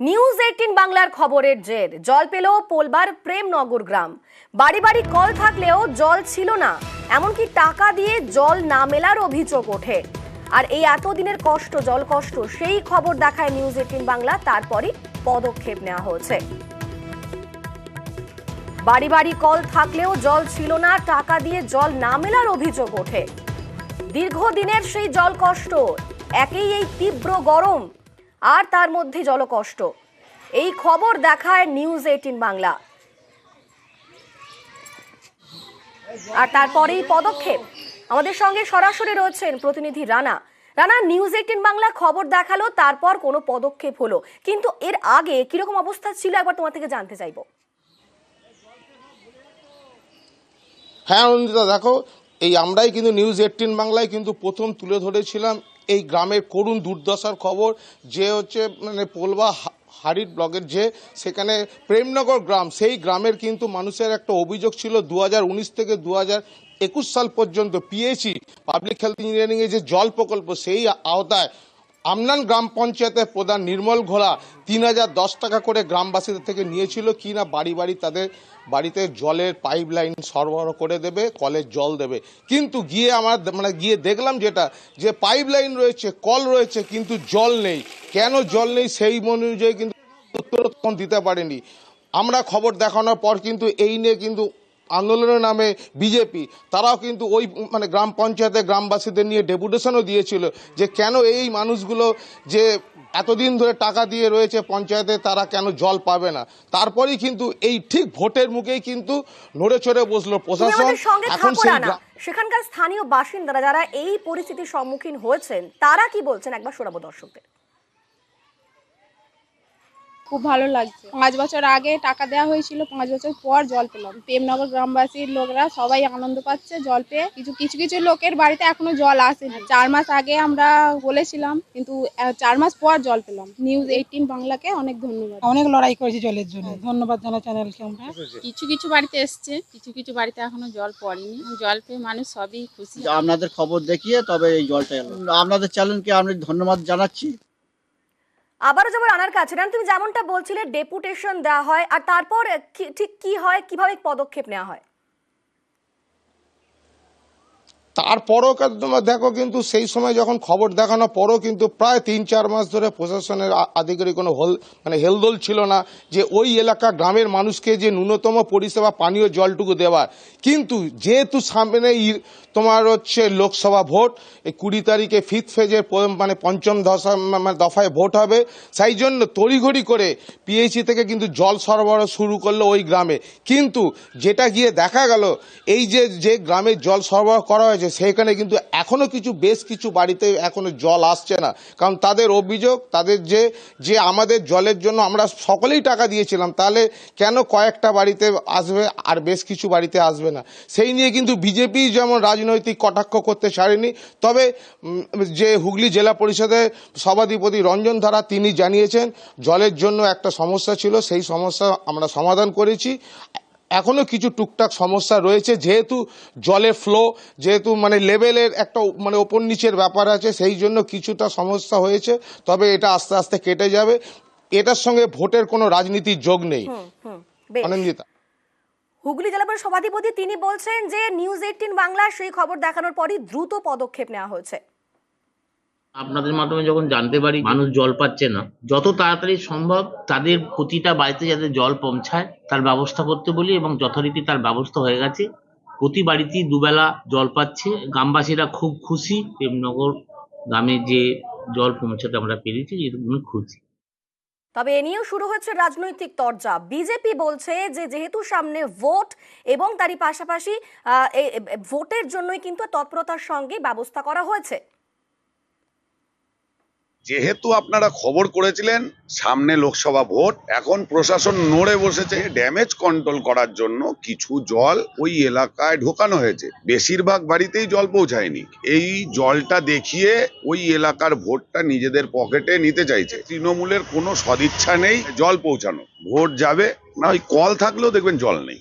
News 18 বাংলার খবরের জের জল পেল পোলবার প্রেমনগর গ্রাম। বাড়ি বাড়ি কল থাকলেও জল ছিল না, এমনকি টাকা দিয়ে জল না মেলার অভিযোগ ওঠে। আর এই এতদিনের কষ্ট, জল কষ্ট, সেই খবর দেখায় নিউজ 18 বাংলা। তারপরই পদক্ষেপ নেওয়া হয়েছে। বাড়ি বাড়ি কল থাকলেও জল ছিল না, টাকা দিয়ে জল না মেলার অভিযোগ ওঠে। দীর্ঘদিনের সেই জল কষ্ট, একেই এই তীব্র গরম, আর তার মধ্যে জলকষ্ট। এই খবর দেখায় নিউজ 18 বাংলা। আর তারপরেই পদক্ষেপ। আমাদের সঙ্গে সরাসরি রয়েছেন প্রতিনিধি রানা। রানা, নিউজ 18 বাংলা খবর দেখালো, তারপর কোনো পদক্ষেপ হলো, কিন্তু এর আগে কিরকম অবস্থা ছিল একবার তোমার থেকে জানতে চাইবো। হ্যাঁ অনিন্দিতা, দেখো, এই আমরাই কিন্তু নিউজ 18 বাংলায় কিন্তু প্রথম তুলে ধরেছিলাম এই গ্রামের করুণ দুর্দশার খবর, যে হচ্ছে মানে পোলবা হাড়ির ব্লকের যে সেখানে প্রেমনগর গ্রাম, সেই গ্রামের কিন্তু মানুষের একটা অভিযোগ ছিল 2019 থেকে 2021 সাল পর্যন্ত পিএইচই পাবলিক হেলথ ইঞ্জিনিয়ারিংয়ে যে জল প্রকল্প, সেই আওতায় আমনান গ্রাম পঞ্চায়েতের প্রধান নির্মল ঘোলা 3010 টাকা করে গ্রামবাসীদের থেকে নিয়েছিল কিনা বাড়ি বাড়ি তাদের বাড়িতে জলের পাইপ লাইন সরবরাহ করে দেবে, কলের জল দেবে। কিন্তু গিয়ে দেখলাম যেটা, যে পাইপ লাইন রয়েছে, কল রয়েছে, কিন্তু জল নেই। কেন জল নেই সেই অনুযায়ী কিন্তু উত্তর দিতে পারেনি। আমরা খবর দেখানোর পর কিন্তু এই নিয়ে কিন্তু আন্দোলনের নামে বিজেপি তারাও কিন্তু ওই গ্রাম পঞ্চায়েতে গ্রামবাসীদের নিয়ে ডেপুটেশনও দিয়েছিল, যে কেন এই মানুষগুলো যে এতদিন ধরে টাকা দিয়ে রয়েছে পঞ্চায়েতে, তারা কেন জল পাবে না। তারপরেই কিন্তু এই ঠিক ভোটের মুখেই কিন্তু নড়ে চড়ে বসলো প্রশাসন। এখন সেখানকার স্থানীয় বাসিন্দারা যারা এই পরিস্থিতির সম্মুখীন হয়েছেন, তারা কি বলছেন একবার শোনাবো দর্শকদের। খুব ভালো লাগছে। 5 বছর আগে টাকা দেওয়া হয়েছিল, 5 বছর পর জল পেলাম। প্রেমনগর গ্রামবাসীর লোকরা সবাই আনন্দ পাচ্ছে জল পেয়ে। কিছু লোকের বাড়িতে এখনো জল আসেনি। 4 মাস আগে আমরা বলেছিলাম, কিন্তু 4 মাস পর জল পেলাম। নিউজ 18 বাংলাকে অনেক ধন্যবাদ। অনেক লড়াই করেছি জলের জন্য, ধন্যবাদ জানাই চ্যানেলকে। আমরা কিছু বাড়িতে এসছে, কিছু বাড়িতে এখনো জল পড়েনি। জল পেয়ে মানুষ সবই খুশি। আপনাদের খবর দেখিয়ে তবে এই জলটা এলো। আপনাদের চ্যানেলকে আমি ধন্যবাদ জানাচ্ছি। আবারও যাবো রানার কাছে। রানা, তুমি যেমনটা বলছিলে ডেপুটেশন দেওয়া হয়, আর তারপর ঠিক কি হয়, কিভাবে পদক্ষেপ নেওয়া হয়? তারপরও দেখো, কিন্তু সেই সময় যখন খবর দেখানোর পরও কিন্তু প্রায় 3-4 মাস ধরে প্রশাসনের আধিকারিক কোনো হেলদোল ছিল না, যে ওই এলাকা গ্রামের মানুষকে যে ন্যূনতম পরিষেবা পানীয় জলটুকু দেওয়ার। কিন্তু যেহেতু সামনে তোমার হচ্ছে লোকসভা ভোট, এই 20 তারিখে 5th ফেজের পঞ্চম দফায় ভোট হবে, সেই জন্য তড়িঘড়ি করে পিএইচই থেকে কিন্তু জল সরবরাহ শুরু করলো ওই গ্রামে। কিন্তু যেটা গিয়ে দেখা গেল, এই যে গ্রামে জল সরবরাহ করা হয়েছে সেখানে কিন্তু এখনো বেশ কিছু বাড়িতে এখনো জল আসছে না। কারণ তাদের অভিযোগ, তাদের যে আমাদের জলের জন্য আমরা সকলেই টাকা দিয়েছিলাম, তাহলে কেন কয়েকটা বাড়িতে আসবে আর বেশ কিছু বাড়িতে আসবে না। সেই নিয়ে কিন্তু বিজেপি যেমন রাজনৈতিক কটাক্ষ করতে ছাড়েনি, তবে যে হুগলি জেলা পরিষদের সভাধিপতি রঞ্জন ধারা তিনি জানিয়েছেন জলের জন্য একটা সমস্যা ছিল, সেই সমস্যা আমরা সমাধান করেছি। এখনো কিছু টুকটাক সমস্যা রয়েছে, যেহেতু জলের ফ্লো, যেহেতু লেভেলের একটা ওপর নিচের ব্যাপার আছে, সেই জন্য কিছুটা সমস্যা হয়েছে। তবে এটা আস্তে আস্তে কেটে যাবে। এটার সঙ্গে ভোটের কোনো রাজনীতির যোগ নেই। অনিন্দিতা, হুগলি জেলা পরিষদ সভাধিপতি তিনি বলছেন যে নিউজ 18 বাংলা সেই খবর দেখানোর পরই দ্রুত পদক্ষেপ নেওয়া হয়েছে। আপনাদের মাধ্যমে যখন জানতে পারি মানুষ জল পাচ্ছে না, যত তাড়াতাড়ি সম্ভব তাদের প্রতিটা বাড়িতে যাতে জল পৌঁছায় তার ব্যবস্থা করতে বলি, এবং যথারীতি তার ব্যবস্থা হয়ে গেছে। প্রতি বাড়িতেই দুবেলা জল পাচ্ছে। গ্রামবাসীরা খুব খুশি। প্রেমনগর গ্রামে যে জল পৌঁছাতে আমরা পেরেছি, এগুলো খুশি। তবে এ নিয়েও শুরু হচ্ছে রাজনৈতিক তরজা। বিজেপি বলছে যে যেহেতু সামনে ভোট এবং তারই পাশাপাশি ভোটের জন্যই কিন্তু তৎপরতার সঙ্গে ব্যবস্থা করা হয়েছে। যেহেতু আপনারা খবর করেছিলেন সামনে লোকসভা ভোট, এখন প্রশাসন নড়ে বসেছে। ড্যামেজ কন্ট্রোল করার জন্য কিছু জল ওই এলাকায় ঢোকানো হয়েছে, বেশিরভাগ বাড়িতেই জল পৌঁছায়নি। এই জলটা দেখিয়ে ওই এলাকার ভোটটা নিজেদের পকেটে নিতে চাইছে। তৃণমূলের কোনো সদিচ্ছা নেই জল পৌঁছানো। ভোট যাবে না, ওই কল থাকলেও দেখবেন জল নেই।